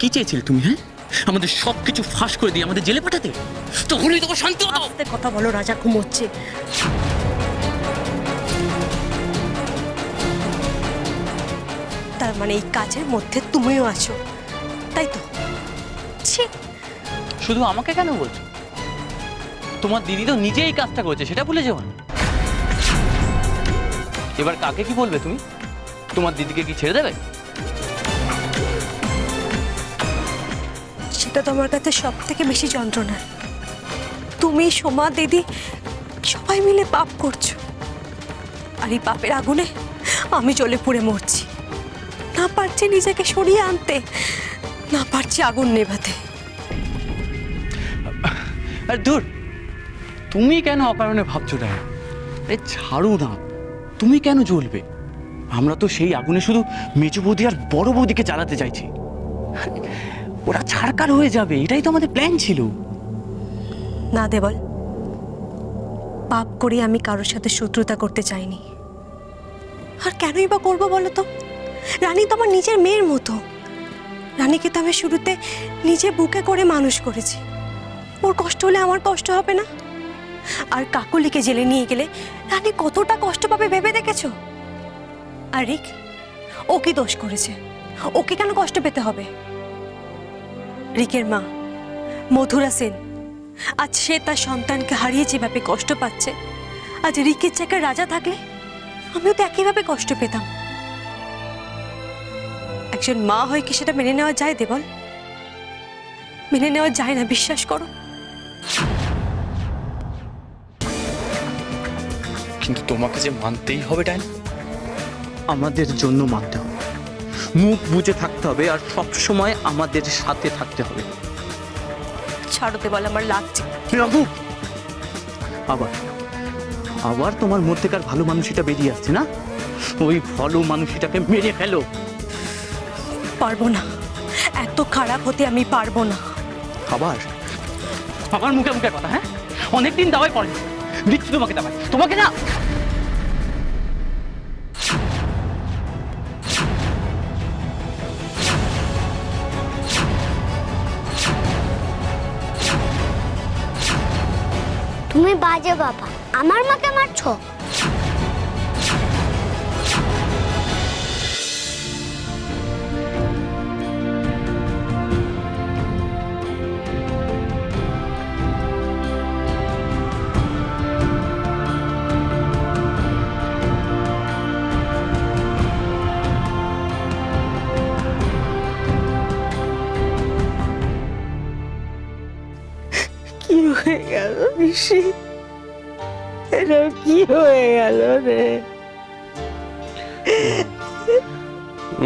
কি চেয়েছিলে তুমি? হ্যাঁ, আমাদের সবকিছু ফাঁস করে দিয়ে আমাদের জেলে পাঠাতে? তখনই তোকে শান্তি হতো। আস্তে কথা বলো, রাজা ঘুমোচ্ছে। তার মানে এই কাজের মধ্যে তুমিও আছো, তাই তো? ছি, শুধু আমাকে কেন বলছো? তোমার দিদি তো নিজেই কাজটা করেছে, সেটা ভুলে যাও না। এবার কাকে কি বলবে তুমি? তোমার দিদিকে কি ছেড়ে দেবে? সেটা তো আমার কাছে সব থেকে বেশি যন্ত্রণার। তুমি, সোমা, দিদি সবাই মিলে পাপ করছো, আর এই পাপের আগুনে আমি জ্বলে পুড়ে মরছি। না পারছি নিজেকে সরিয়ে আনতে, না পারছি আগুন নেভাতে। আর দূর, তুমি কেন অকারণে ভাবছো না? আরে ছাড়ো না, তুমি কেন জ্বলবে? আমরা তো সেই আগুনে শুধু মেজো বৌদি আর বড় বৌদিকে জ্বালাতে চাইছি। ওরা ছাড়কার হয়ে যাবে, এটাই তো আমাদের প্ল্যান ছিল। না দেবল, পাপ করে আমি কারোর সাথে শত্রুতা করতে চাইনি। আর কেনই বা করবো বলো তো? রানী তো আমার নিজের মেয়ের মতো। রানীকে তো আমি শুরুতে নিজে বুকে করে মানুষ করেছি। ওর কষ্ট হলে আমার কষ্ট হবে না? আর কাকলিকে জেলে নিয়ে গেলে রানী কতটা কষ্ট পাবে ভেবে দেখেছো? আর রিক, ও কি দোষ করেছে? ওকে কেন কষ্ট পেতে হবে? রিকের মা মধুরা সেন, আজ সে তার সন্তানকে হারিয়ে যেভাবে কষ্ট পাচ্ছে, আজ রিকের জায়গায় রাজা থাকলে আমিও তো একইভাবে কষ্ট পেতাম। একজন মা হয়ে কি সেটা মেনে নেওয়া যায় দেবল? মেনে নেওয়া যায় না, বিশ্বাস করো। কিন্তু তোমাকে যে মানতেই হবে, ডাইনা। আমাদের জন্য মানতে হবে, মুখ বুজে থাকতে হবে, আর সব সময় আমাদের সাথে থাকতে হবে। ছাড়ো দেবল, আমার লাগছে। রাখো। আবার আবার তোমার মধ্যেকার ভালো মানুষটা বেরিয়ে আসছে না? ওই ভালো মানুষটাকে মেরে ফেলো। পারবো না, এত খারাপ হতে আমি পারবো না। আবার আমার মুখে মুখে কথা? হ্যাঁ, অনেকদিন দাওয়াই পড়ে দিচ্ছি তোমাকে দাওয়াই, তোমাকে না। তুমি বাজে বাবা, আমার মাকে মারছো। কি হয়ে গেল ঋষি? এটা কি হয়ে গেল রে?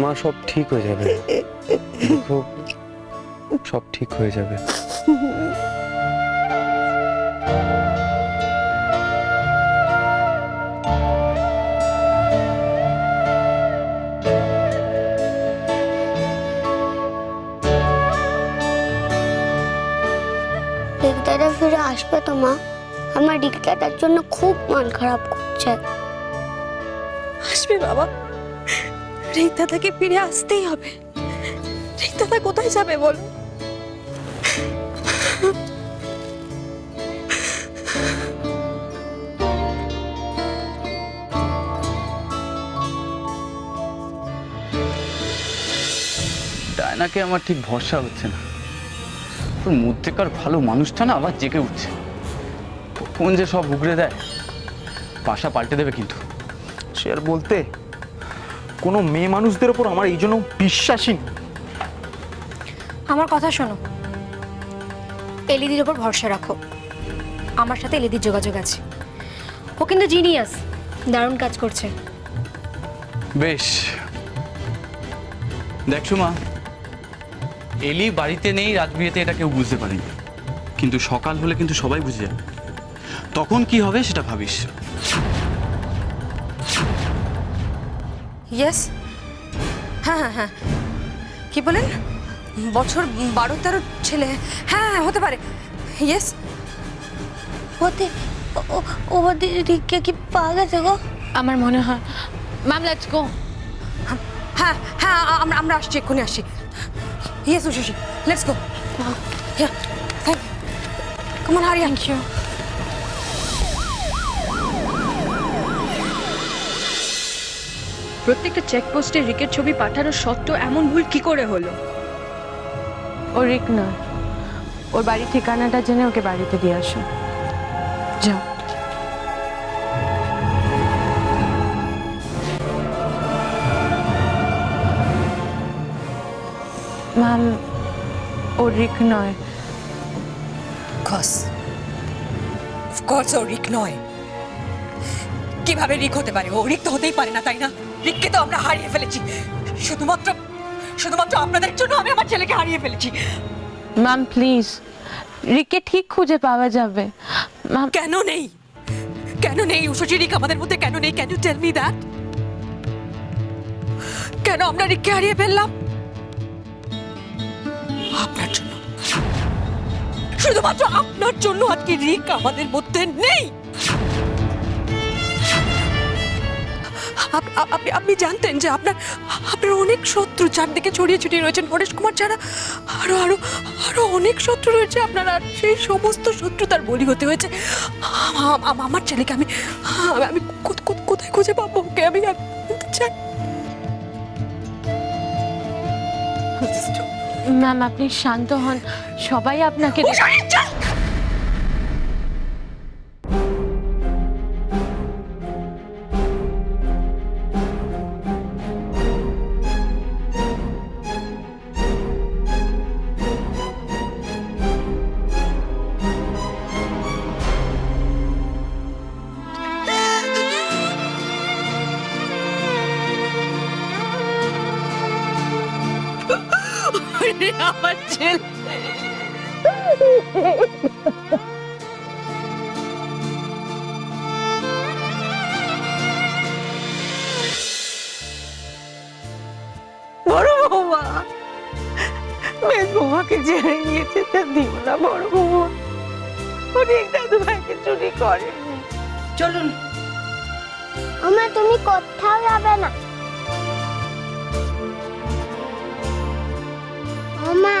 মা, সব ঠিক হয়ে যাবে। দেখো, সব ঠিক হয়ে যাবে। রিক্তাটা ফিরে আসবে তো মা? আমার রিক্তাটার জন্য খুব মন খারাপ করছে। আসবে বাবা, রিক্তাদাকে ফিরে আসতেই হবে। রিক্তাদা কোথায় যাবে বলো? ডায়নাকে আমার ঠিক ভরসা হচ্ছে না। ওর মধ্যেকার ভালো মানুষটা না আবার জেগে উঠছে। কোন যে সব উগড়ে দেয়, পাশা পাল্টে দেবে কিন্তু। সে আর বলতে, কোনো মেয়ে মানুষদের ওপর আমার এই জন্য বিশ্বাসই নেই। আমার কথা শোনো, এলিদির ওপর ভরসা রাখো। আমার সাথে এলিদির যোগাযোগ আছে, ও কিন্তু জিনিয়াস, দারুণ কাজ করছে। বেশ, দেখছো মা, এলি বাড়িতে নেই, রাত বিয়েতে এটা কেউ বুঝতে পারেনি, কিন্তু সকাল হলে কিন্তু সবাই বুঝে যাবে। তখন কি হবে সেটা ভাবিস। ইয়েস, হ্যাঁ হ্যাঁ হ্যাঁ, কি বলেন? বছর 12-13 ছেলে? হ্যাঁ হ্যাঁ, হতে পারে। ইয়েস, ওতে ওদের রিক্কা কি পাওয়া গেছে গো? আমার মনে হয় ম্যাম, লেটস গো। হ্যাঁ হ্যাঁ, আমরা আসছি, এক্ষুনি আসছি। Yes, Ushashi. Let's go. Yeah. Thank you. Come on, hurry up. Thank you. প্রত্যেকটা চেকপোস্টে রিকের ছবি পাঠানোর সত্ত্বেও এমন ভুল কি করে হলো? ও রিক নয়, ওর বাড়ির ঠিকানাটা জেনে ওকে বাড়িতে দিয়ে আসো। যাও। ম্যাম, ও রিক নয়। অফকোর্স ও রিক নয়। কিভাবে রিক হতে পারে? ও রিক তো হতেই পারে না, তাই না? রিককে তো আমরা হারিয়ে ফেলেছি। শুধুমাত্র আপনাদের জন্য আমি আমার ছেলেকে হারিয়ে ফেলেছি। ম্যাম প্লিজ, রিককে ঠিক খুঁজে পাওয়া যাবে। ম্যাম কেন নেই? কেন নেই উষসী? রিক আমাদের মধ্যে কেন নেই? Can you tell me that? কেন আমরা রিককে হারিয়ে ফেললাম? আপনার জন্য, শুধুমাত্র আপনার জন্য আজকে রিক আমাদের মধ্যে নেই। আপনি জানতেন যে আপনার অনেক শত্রু চারদিকে ছড়িয়ে ছিটিয়ে রয়েছেন, পরেশ কুমার ছাড়া আরো আরো আরো অনেক শত্রু রয়েছে আপনার, আর সেই সমস্ত শত্রুতার বলি হতে হয়েছে আমার ছেলেকে। আমি কোথায় খুঁজে পাবো ওকে? আমি চাই। ম্যাম আপনি শান্ত হন, সবাই আপনাকে আমার ছেলে বড় বৌমা, মেজ বৌমাকে জেনে নিয়েছে, তা দিও না বড় বৌমা। অনেক দাদু ভাইকে চুরি করেনি। চলুন। ওমা তুমি কোথাও যাবে না। ওমা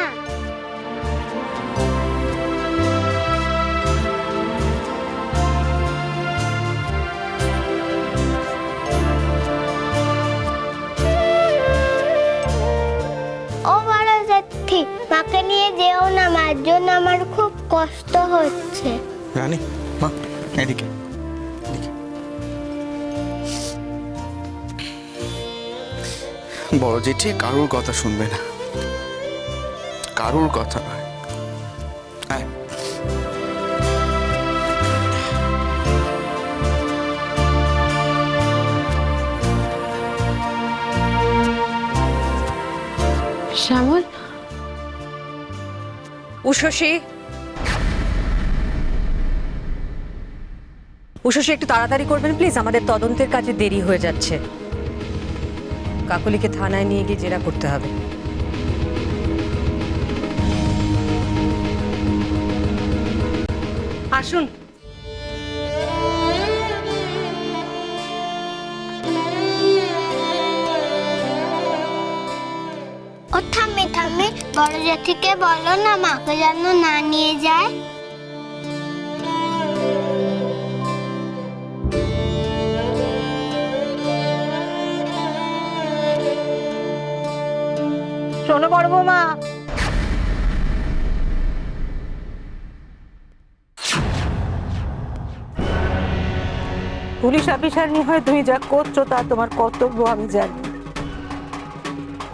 ও বড় জেঠি, মাকে নিয়ে যেও না, মার জন্য আমার খুব কষ্ট হচ্ছে। রানী, মা এদিকে। বড় জেঠি কারোর কথা শুনবে না, কারোর কথা নয়। হ্যাঁ, শ্যামল, উষসী, একটু তাড়াতাড়ি করবেন প্লিজ, আমাদের তদন্তের কাজে দেরি হয়ে যাচ্ছে। কাকলিকে থানায় নিয়ে গিয়ে জেরা করতে হবে। আসুন। ও থামে থামে, বড় জেঠিকে বলো না মাকে যেন না নিয়ে যায়। শোনো বড় বৌমা, পুলিশ অফিসার হয়ে তুমি যা করছো তা তোমার কর্তব্য আমি জানি,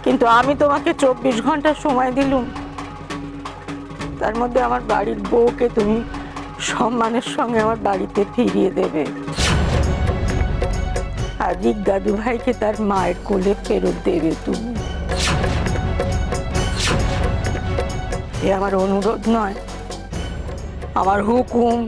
কিন্তু আমি তোমাকে 24 ঘন্টা সময় দিলুম, তার মধ্যে আমার বাড়ির বউকে তুমি সম্মানের সঙ্গে আমার বাড়িতে ফিরিয়ে দেবে, আর রিক দাদু ভাইকে তার মায়ের কোলে ফেরত দেবে তুমি। এ আমার অনুরোধ নয়, আমার হুকুম।